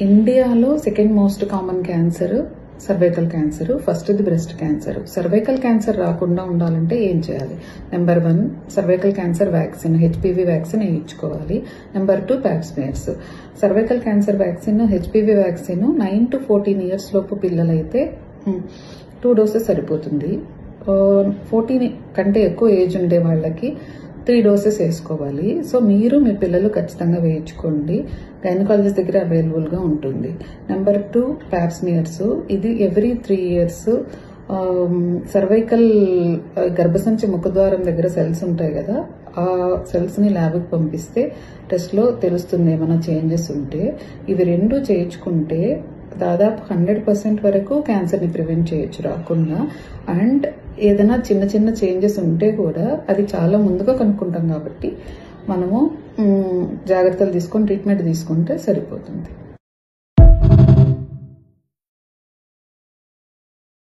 ఇండియాలో second most common cancer cervical cancer, ఫస్ట్ది breast cancer. Cervical cancer రాకుండా ఉండాలంటే ఏం చేయాలి? Number 1 cervical cancer vaccine, HPV vaccine వేయించుకోవాలి. Number 2 pap smears. Cervical cancer vaccine, HPV vaccine 9 to 14 years లోపు పిల్లలైతే 2 డోసెస్ సరిపోతుంది. 14 కంటే ఎక్కువ ఏజ్ ఉండే వాళ్ళకి 3 డోసెస్ వేసుకోవాలి. సో మీరు మీ పిల్లలు ఖచ్చితంగా వేయించుకోండి. గైనకాలజిస్ట్ దగ్గర అవైలబుల్గా ఉంటుంది. Number 2 Pap smears. ఇది ఎవ్రీ 3 ఇయర్స్ సర్వైకల్ గర్భసంచి ముఖద్వారం దగ్గర సెల్స్ ఉంటాయి కదా, ఆ సెల్స్ని ల్యాబ్కి పంపిస్తే టెస్ట్లో తెలుస్తుంది ఏమైనా చేంజెస్ ఉంటే. ఇవి 2 చేయించుకుంటే దాదాపు 100% వరకు క్యాన్సర్ని ప్రివెంట్ చేయొచ్చు రాకుండా. అండ్ ఏదైనా చిన్న చిన్న చేంజెస్ ఉంటే కూడా అది చాలా ముందుగా కనుక్కుంటాం కాబట్టి మనము జాగ్రత్తలు తీసుకొని ట్రీట్మెంట్ తీసుకుంటే సరిపోతుంది.